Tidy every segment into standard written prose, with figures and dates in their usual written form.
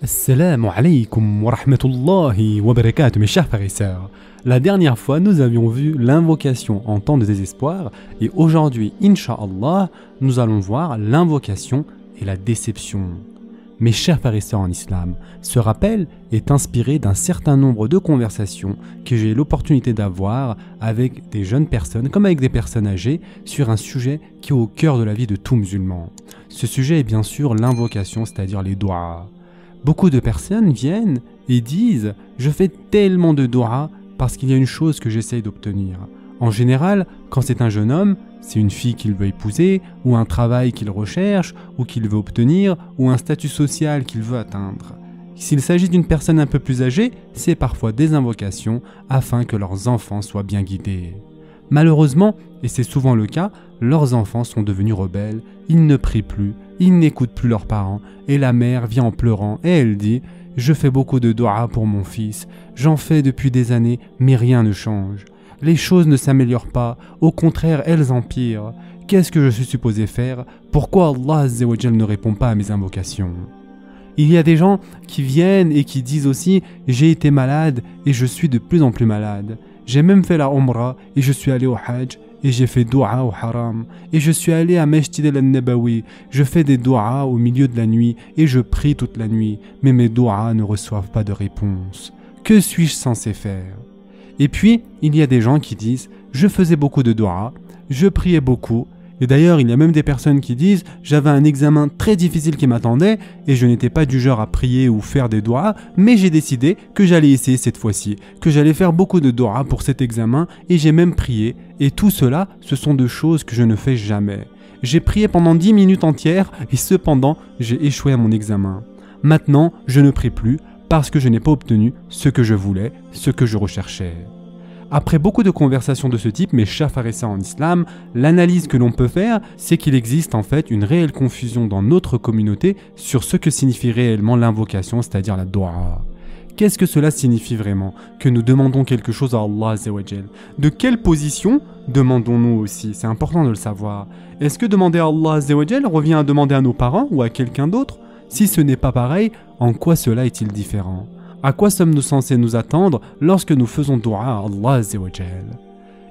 Assalamu alaikum wa rahmatullahi wa barakatuh, mes chers frères et sœurs. La dernière fois, nous avions vu l'invocation en temps de désespoir et aujourd'hui, Inch'Allah, nous allons voir l'invocation et la déception. Mes chers frères et sœurs en islam, ce rappel est inspiré d'un certain nombre de conversations que j'ai eu l'opportunité d'avoir avec des jeunes personnes comme avec des personnes âgées sur un sujet qui est au cœur de la vie de tout musulman. Ce sujet est bien sûr l'invocation, c'est-à-dire les doigts. Beaucoup de personnes viennent et disent « Je fais tellement de doigts parce qu'il y a une chose que j'essaye d'obtenir. » En général, quand c'est un jeune homme, c'est une fille qu'il veut épouser, ou un travail qu'il recherche, ou qu'il veut obtenir, ou un statut social qu'il veut atteindre. S'il s'agit d'une personne un peu plus âgée, c'est parfois des invocations afin que leurs enfants soient bien guidés. Malheureusement, et c'est souvent le cas, leurs enfants sont devenus rebelles, ils ne prient plus, ils n'écoutent plus leurs parents, et la mère vient en pleurant et elle dit « Je fais beaucoup de doigts pour mon fils, j'en fais depuis des années, mais rien ne change. Les choses ne s'améliorent pas, au contraire elles empirent. Qu'est-ce que je suis supposé faire? Pourquoi Allah Azza wa Jal ne répond pas à mes invocations ?» Il y a des gens qui viennent et qui disent aussi « J'ai été malade et je suis de plus en plus malade. J'ai même fait la Umrah et je suis allé au Hajj et j'ai fait doua au Haram. Et je suis allé à Masjid al-Nabawi, je fais des doua au milieu de la nuit et je prie toute la nuit. Mais mes doua ne reçoivent pas de réponse. Que suis-je censé faire ?» Et puis, il y a des gens qui disent « Je faisais beaucoup de doua, je priais beaucoup. » Et d'ailleurs, il y a même des personnes qui disent « J'avais un examen très difficile qui m'attendait et je n'étais pas du genre à prier ou faire des doigts, mais j'ai décidé que j'allais essayer cette fois-ci, que j'allais faire beaucoup de doigts pour cet examen et j'ai même prié. Et tout cela, ce sont deux choses que je ne fais jamais. J'ai prié pendant 10 minutes entières et cependant, j'ai échoué à mon examen. Maintenant, je ne prie plus parce que je n'ai pas obtenu ce que je voulais, ce que je recherchais. » Après beaucoup de conversations de ce type, mes chers frères et sœurs en islam, l'analyse que l'on peut faire, c'est qu'il existe en fait une réelle confusion dans notre communauté sur ce que signifie réellement l'invocation, c'est-à-dire la doua. Qu'est-ce que cela signifie vraiment? Que nous demandons quelque chose à Allah Azza wa Jal. De quelle position demandons-nous aussi? C'est important de le savoir. Est-ce que demander à Allah Azza wa Jal revient à demander à nos parents ou à quelqu'un d'autre? Si ce n'est pas pareil, en quoi cela est-il différent? À quoi sommes-nous censés nous attendre lorsque nous faisons doua à Allah Azza wa Jal?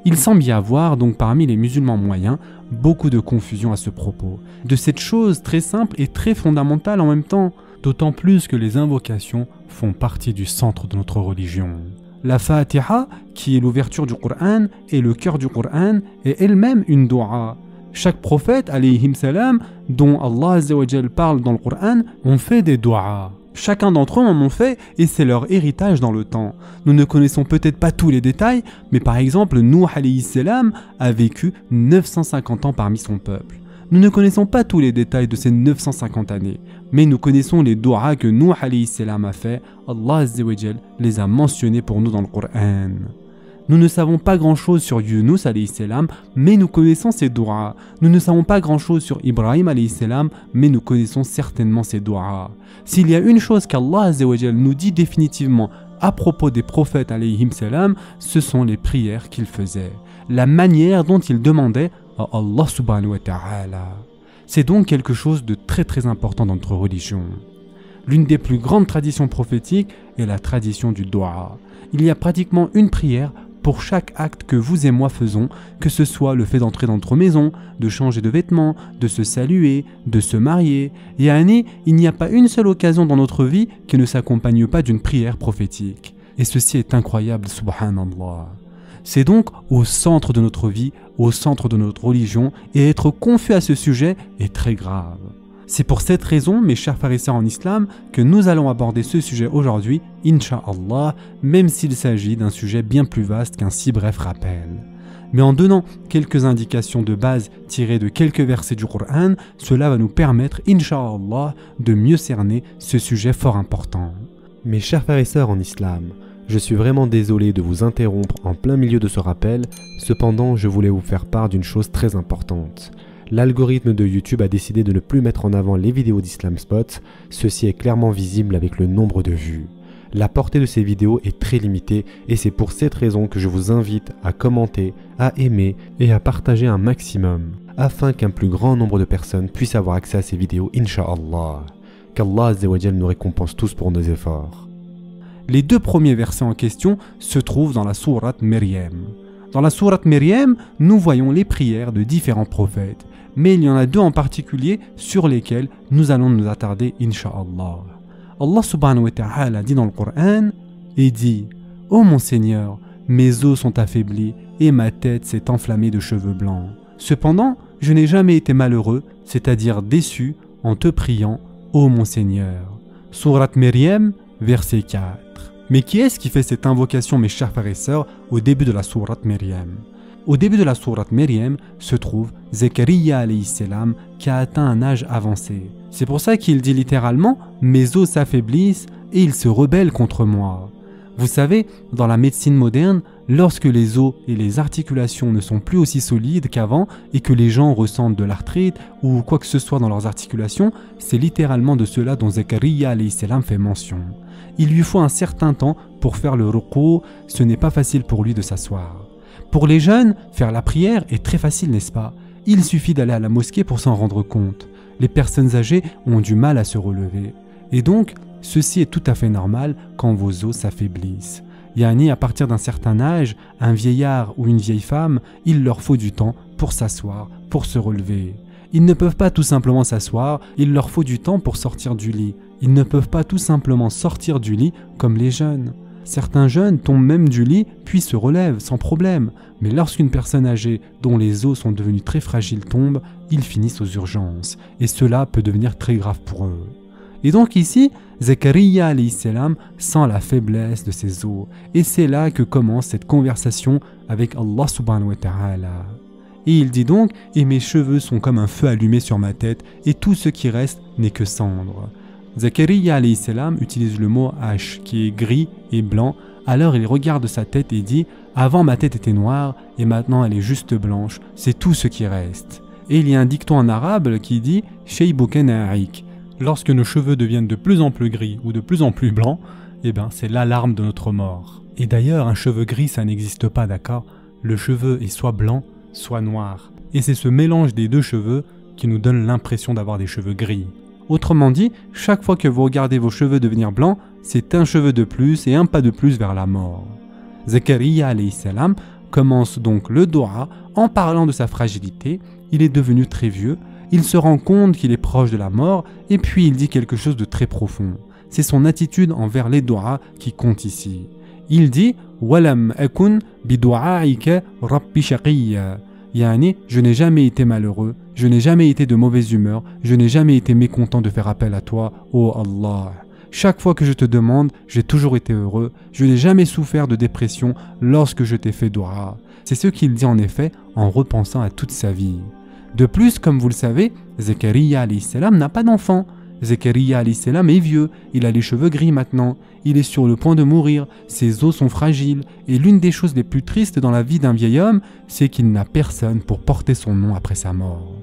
Il semble y avoir donc parmi les musulmans moyens beaucoup de confusion à ce propos, de cette chose très simple et très fondamentale en même temps, d'autant plus que les invocations font partie du centre de notre religion. La Fatiha, qui est l'ouverture du Coran et le cœur du Coran, est elle-même une doua. Chaque prophète, alayhim salam, dont Allah Azza wa Jal parle dans le Coran, ont fait des douas. Chacun d'entre eux en ont fait et c'est leur héritage dans le temps. Nous ne connaissons peut-être pas tous les détails, mais par exemple, Nuh alayhi salam a vécu 950 ans parmi son peuple. Nous ne connaissons pas tous les détails de ces 950 années, mais nous connaissons les doigts que Nuh alayhi salam a fait. Allah Azza wa Jal les a mentionnés pour nous dans le Coran. Nous ne savons pas grand-chose sur Yunus alayhi salam, mais nous connaissons ses doigts. Nous ne savons pas grand-chose sur Ibrahim alayhi salam, mais nous connaissons certainement ses doigts. S'il y a une chose qu'Allah Azza wa Jal nous dit définitivement à propos des prophètes alayhim salam, ce sont les prières qu'ils faisaient, la manière dont ils demandaient à Allah subhanahu wa ta'ala. C'est donc quelque chose de très très important dans notre religion. L'une des plus grandes traditions prophétiques est la tradition du doua. Il y a pratiquement une prière pour chaque acte que vous et moi faisons, que ce soit le fait d'entrer dans notre maison, de changer de vêtements, de se saluer, de se marier. Il n'y a pas une seule occasion dans notre vie qui ne s'accompagne pas d'une prière prophétique. Et ceci est incroyable, subhanallah. C'est donc au centre de notre vie, au centre de notre religion, et être confus à ce sujet est très grave. C'est pour cette raison, mes chers frères et sœurs en islam, que nous allons aborder ce sujet aujourd'hui, Inch'Allah, même s'il s'agit d'un sujet bien plus vaste qu'un si bref rappel. Mais en donnant quelques indications de base tirées de quelques versets du Coran, cela va nous permettre, Inch'Allah, de mieux cerner ce sujet fort important. Mes chers frères et sœurs en islam, je suis vraiment désolé de vous interrompre en plein milieu de ce rappel, cependant je voulais vous faire part d'une chose très importante. L'algorithme de YouTube a décidé de ne plus mettre en avant les vidéos d'Islam Spot, ceci est clairement visible avec le nombre de vues. La portée de ces vidéos est très limitée et c'est pour cette raison que je vous invite à commenter, à aimer et à partager un maximum, afin qu'un plus grand nombre de personnes puissent avoir accès à ces vidéos, Inch'Allah. qu'Allah Azza wa Jal nous récompense tous pour nos efforts. Les deux premiers versets en question se trouvent dans la sourate Maryam. Dans la sourate Maryam, nous voyons les prières de différents prophètes, mais il y en a deux en particulier sur lesquels nous allons nous attarder, Inch'Allah. Allah subhanahu wa ta'ala dit dans le Coran et dit « Ô mon Seigneur, mes os sont affaiblis et ma tête s'est enflammée de cheveux blancs. Cependant, je n'ai jamais été malheureux, c'est-à-dire déçu, en te priant, ô mon Seigneur. » Sourate Maryam, verset 4. Mais qui est-ce qui fait cette invocation, mes chers frères et sœurs, au début de la sourate Maryam? Au début de la sourate Maryam se trouve Zakaria alayhi salam qui a atteint un âge avancé. C'est pour ça qu'il dit littéralement « Mes os s'affaiblissent et ils se rebellent contre moi ». Vous savez, dans la médecine moderne, lorsque les os et les articulations ne sont plus aussi solides qu'avant et que les gens ressentent de l'arthrite ou quoi que ce soit dans leurs articulations, c'est littéralement de cela dont Zakaria alayhi salam fait mention. Il lui faut un certain temps pour faire le ruku, ce n'est pas facile pour lui de s'asseoir. Pour les jeunes, faire la prière est très facile, n'est-ce pas? Il suffit d'aller à la mosquée pour s'en rendre compte. Les personnes âgées ont du mal à se relever. Et donc, ceci est tout à fait normal quand vos os s'affaiblissent. Yani, à partir d'un certain âge, un vieillard ou une vieille femme, il leur faut du temps pour s'asseoir, pour se relever. Ils ne peuvent pas tout simplement s'asseoir, il leur faut du temps pour sortir du lit. Ils ne peuvent pas tout simplement sortir du lit comme les jeunes. Certains jeunes tombent même du lit puis se relèvent sans problème. Mais lorsqu'une personne âgée dont les os sont devenus très fragiles tombe, ils finissent aux urgences. Et cela peut devenir très grave pour eux. Et donc ici, Zakaria alayhi salam sent la faiblesse de ses os. Et c'est là que commence cette conversation avec Allah subhanahu wa ta'ala. Et il dit donc « Et mes cheveux sont comme un feu allumé sur ma tête, et tout ce qui reste n'est que cendre. » Zakaria alayhi salam utilise le mot « H » qui est gris et blanc. Alors il regarde sa tête et dit « Avant ma tête était noire, et maintenant elle est juste blanche, c'est tout ce qui reste. » Et il y a un dicton en arabe qui dit « Shaybuken a'ik » Lorsque nos cheveux deviennent de plus en plus gris ou de plus en plus blancs, c'est l'alarme de notre mort. Et d'ailleurs, un cheveu gris, ça n'existe pas, d'accord? Le cheveu est soit blanc, soit noir. Et c'est ce mélange des deux cheveux qui nous donne l'impression d'avoir des cheveux gris. Autrement dit, chaque fois que vous regardez vos cheveux devenir blancs, c'est un cheveu de plus et un pas de plus vers la mort. Zakaria alayhi salam commence donc le dua en parlant de sa fragilité. Il est devenu très vieux. Il se rend compte qu'il est proche de la mort et puis il dit quelque chose de très profond. C'est son attitude envers les du'as qui compte ici. Il dit « Walam akun bidu'aika rabbi shaqiyya » Yani, je n'ai jamais été malheureux, je n'ai jamais été de mauvaise humeur, je n'ai jamais été mécontent de faire appel à toi, ô Allah. Chaque fois que je te demande, j'ai toujours été heureux, je n'ai jamais souffert de dépression lorsque je t'ai fait dua. C'est ce qu'il dit en effet en repensant à toute sa vie. De plus, comme vous le savez, Zakaria alayhi salam n'a pas d'enfant. Zakaria alayhi salam est vieux, il a les cheveux gris maintenant, il est sur le point de mourir, ses os sont fragiles, et l'une des choses les plus tristes dans la vie d'un vieil homme, c'est qu'il n'a personne pour porter son nom après sa mort.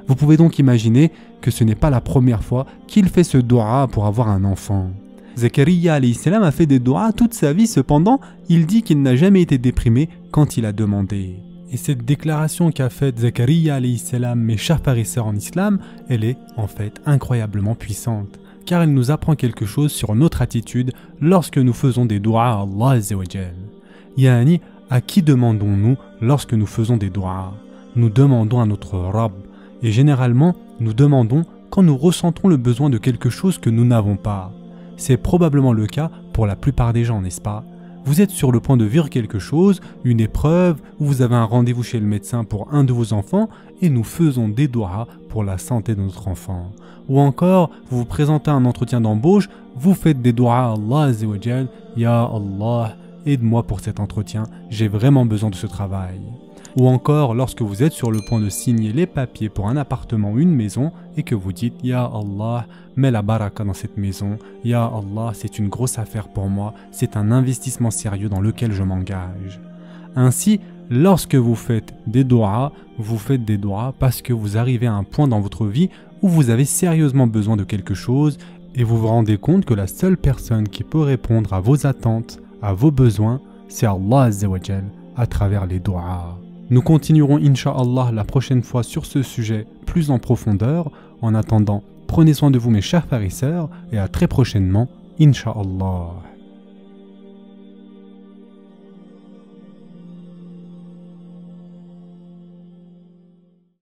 Vous pouvez donc imaginer que ce n'est pas la première fois qu'il fait ce dua pour avoir un enfant. Zakaria alayhi salam a fait des duas toute sa vie, cependant, il dit qu'il n'a jamais été déprimé quand il a demandé. Et cette déclaration qu'a faite Zakaria alayhi salam, mes chers frères et sœurs en islam, elle est en fait incroyablement puissante, car elle nous apprend quelque chose sur notre attitude lorsque nous faisons des duas à Allah Azza wa Jal. Yani, à qui demandons-nous lorsque nous faisons des duas? Nous demandons à notre Rabb, et généralement, nous demandons quand nous ressentons le besoin de quelque chose que nous n'avons pas. C'est probablement le cas pour la plupart des gens, n'est-ce pas? Vous êtes sur le point de vivre quelque chose, une épreuve, ou vous avez un rendez-vous chez le médecin pour un de vos enfants, et nous faisons des duas pour la santé de notre enfant. Ou encore, vous vous présentez à un entretien d'embauche, vous faites des duas à Allah Azza wa Jal, Ya Allah, aide-moi pour cet entretien, j'ai vraiment besoin de ce travail. Ou encore, lorsque vous êtes sur le point de signer les papiers pour un appartement ou une maison et que vous dites « Ya Allah, mets la baraka dans cette maison. Ya Allah, c'est une grosse affaire pour moi. C'est un investissement sérieux dans lequel je m'engage. » Ainsi, lorsque vous faites des duas parce que vous arrivez à un point dans votre vie où vous avez sérieusement besoin de quelque chose et vous vous rendez compte que la seule personne qui peut répondre à vos attentes, à vos besoins, c'est Allah Azza wa Jal à travers les duas. Nous continuerons Inch'Allah la prochaine fois sur ce sujet plus en profondeur. En attendant, Prenez soin de vous mes chers frères et sœurs et à très prochainement, Inch'Allah.